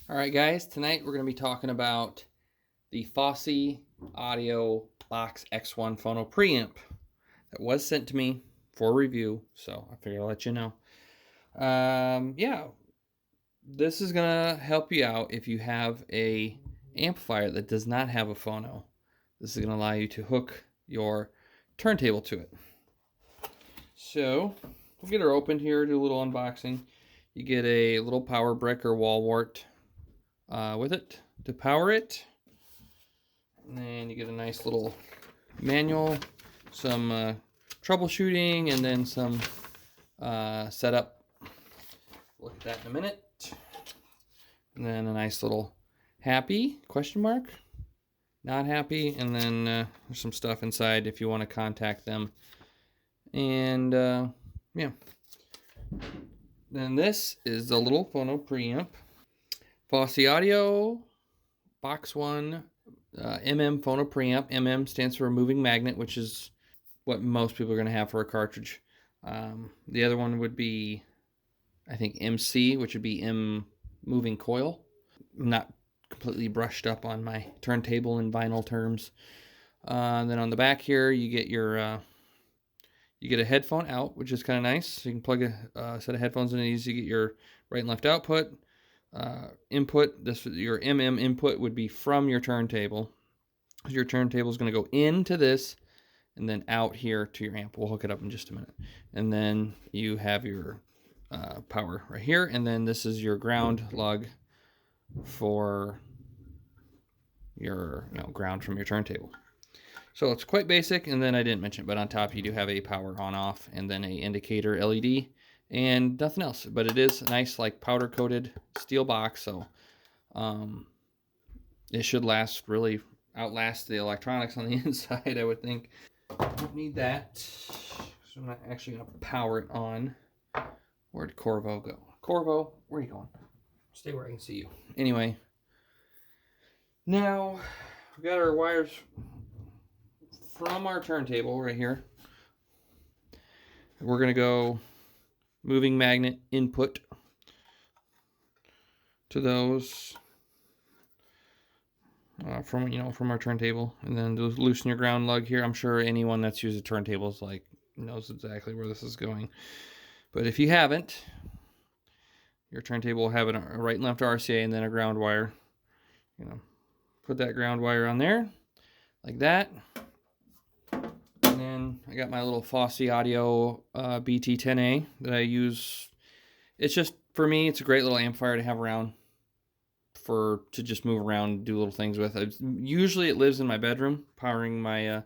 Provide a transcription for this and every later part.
Alright guys, tonight we're going to be talking about the Fosi Audio Box X1 Phono preamp that was sent to me for review, so I figured I'll let you know. Yeah, this is going to help you out if you have a amplifier that does not have a phono. This is going to allow you to hook your turntable to it. So, we'll get her opened here, do a little unboxing. You get a little power brick or wall wart with it to power it, and then you get a nice little manual, some troubleshooting, and then some setup. Look at that in a minute. And then a nice little happy question mark, not happy, and then there's some stuff inside if you want to contact them. And yeah, then this is the little Phono preamp. Fosi Audio Box 1 MM Phono preamp. MM stands for moving magnet, which is what most people are going to have for a cartridge. The other one would be, I think, MC, which would be M moving coil. I'm not completely brushed up on my turntable and vinyl terms. Then on the back here, you get your you get a headphone out, which is kind of nice. So you can plug a set of headphones in these. You get your right and left output. Input, your MM input would be from your turntable. Your turntable is going to go into this and then out here to your amp. We'll hook it up in just a minute. And then you have your power right here, and then this is your ground lug for your ground from your turntable. So it's quite basic, and then I didn't mention it, but on top you do have a power on off and then a indicator LED and nothing else. But it is a nice, like, powder coated steel box, so it should outlast the electronics on the inside, I would think. I don't need that, so I'm not actually going to power it on. Where'd Corvo go? Corvo, where are you going? Stay where I can see you. Anyway, now we've got our wires from our turntable right here. We're going to go moving magnet input to those from our turntable, and then those loosen your ground lug here. I'm sure anyone that's used a turntable knows exactly where this is going, but if you haven't, your turntable will have a right and left RCA and then a ground wire. Put that ground wire on there like that. And then I got my little Fosi Audio BT10A that I use. It's just, for me, it's a great little amplifier to have around to just move around and do little things with. Usually it lives in my bedroom, powering my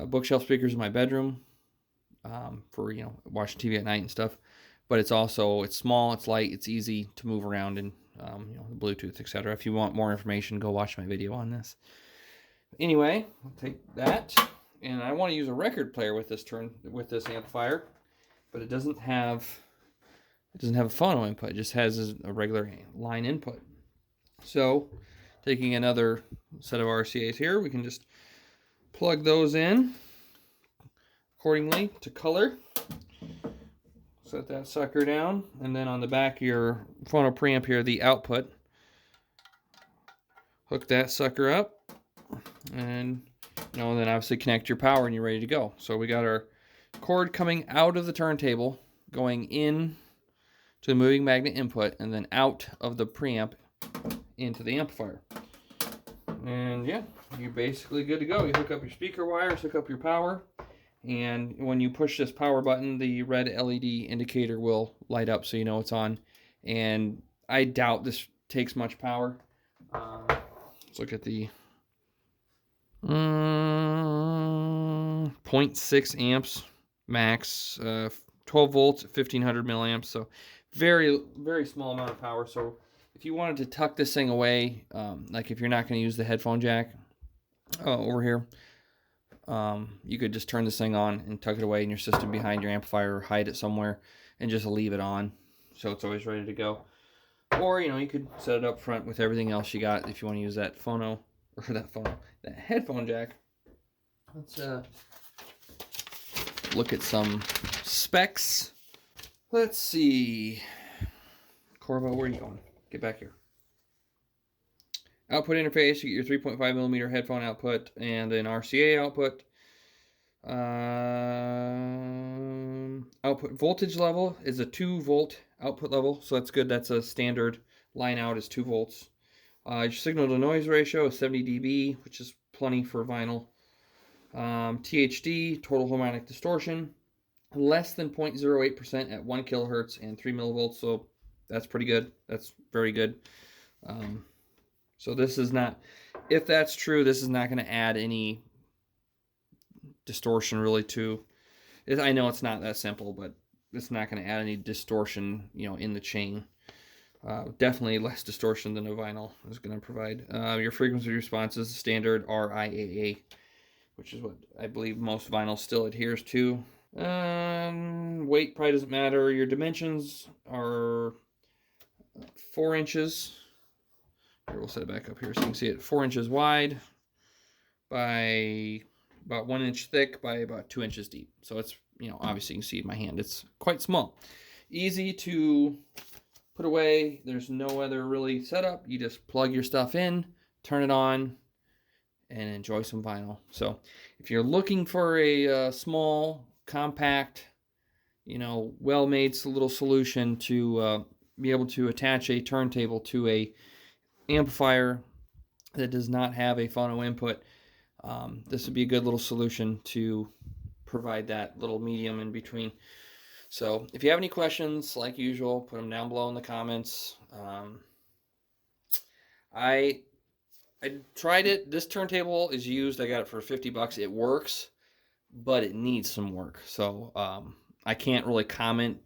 bookshelf speakers in my bedroom for watching TV at night and stuff. But it's small, it's light, it's easy to move around, and Bluetooth, etc. If you want more information, go watch my video on this. Anyway, I'll take that. And I want to use a record player with this amplifier, but it doesn't have a phono input. It just has a regular line input. So, taking another set of RCAs here, we can just plug those in accordingly to color. Set that sucker down, and then on the back of your phono preamp here, the output, hook that sucker up, and then obviously connect your power and you're ready to go. So we got our cord coming out of the turntable, going in to the moving magnet input, and then out of the preamp into the amplifier. And yeah, you're basically good to go. You hook up your speaker wires, hook up your power, and when you push this power button, the red LED indicator will light up so you know it's on. And I doubt this takes much power. Let's look at the 0.6 amps max, 12 volts, 1500 milliamps, so very, very small amount of power. So if you wanted to tuck this thing away, like if you're not going to use the headphone jack over here, you could just turn this thing on and tuck it away in your system behind your amplifier, or hide it somewhere and just leave it on so it's always ready to go. Or you could set it up front with everything else you got if you want to use that that headphone jack. Let's look at some specs. Let's see. Corvo, where are you going? Get back here. Output interface, you get your 3.5mm headphone output and an RCA output. Output voltage level is a 2-volt output level, so that's good. That's a standard line out is 2 volts. Your signal to noise ratio is 70 dB, which is plenty for vinyl. THD, total harmonic distortion, less than 0.08% at 1 kilohertz and 3 millivolts, so that's pretty good. That's very good. So this is not, if that's true, this is not going to add any distortion really to it. I know it's not that simple, but it's not going to add any distortion, in the chain. Definitely less distortion than a vinyl is going to provide. Your frequency response is the standard RIAA, which is what I believe most vinyl still adheres to. Weight probably doesn't matter. Your dimensions are 4 inches. Here, we'll set it back up here so you can see it. 4 inches wide by about 1 inch thick by about 2 inches deep. So it's, obviously you can see in my hand, it's quite small. Easy to put away. There's no other really setup. You just plug your stuff in, turn it on, and enjoy some vinyl. So if you're looking for a small, compact, well-made little solution to be able to attach a turntable to a amplifier that does not have a phono input, this would be a good little solution to provide that little medium in between. So if you have any questions, like usual, put them down below in the comments. I tried it. This turntable is used. I got it for 50 bucks. It works, but it needs some work. So I can't really comment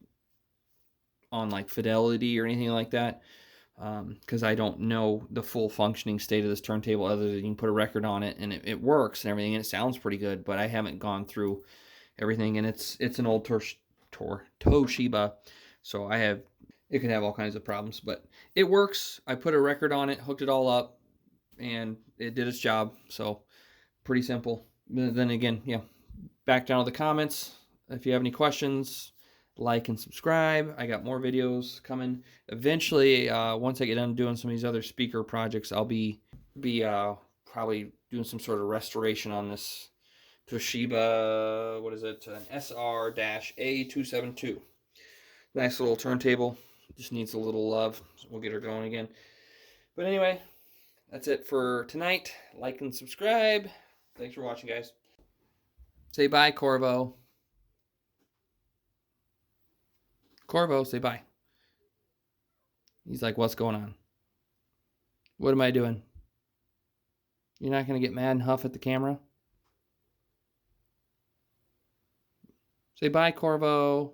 on like fidelity or anything like that, because I don't know the full functioning state of this turntable, other than you can put a record on it and it works and everything, and it sounds pretty good, but I haven't gone through everything, and it's an old Toshiba, so it can have all kinds of problems, but it works. I put a record on it, hooked it all up, and it did its job. So pretty simple. Then again, yeah, back down to the comments if you have any questions. Like and subscribe. I got more videos coming eventually. Once I get done doing some of these other speaker projects, I'll be probably doing some sort of restoration on this Toshiba, what is it, an SR-A272. Nice little turntable, just needs a little love, so we'll get her going again. But anyway, that's it for tonight. Like and subscribe. Thanks for watching, guys. Say bye, Corvo. Corvo, say bye. He's like, what's going on? What am I doing? You're not going to get mad and huff at the camera? Say bye, Corvo.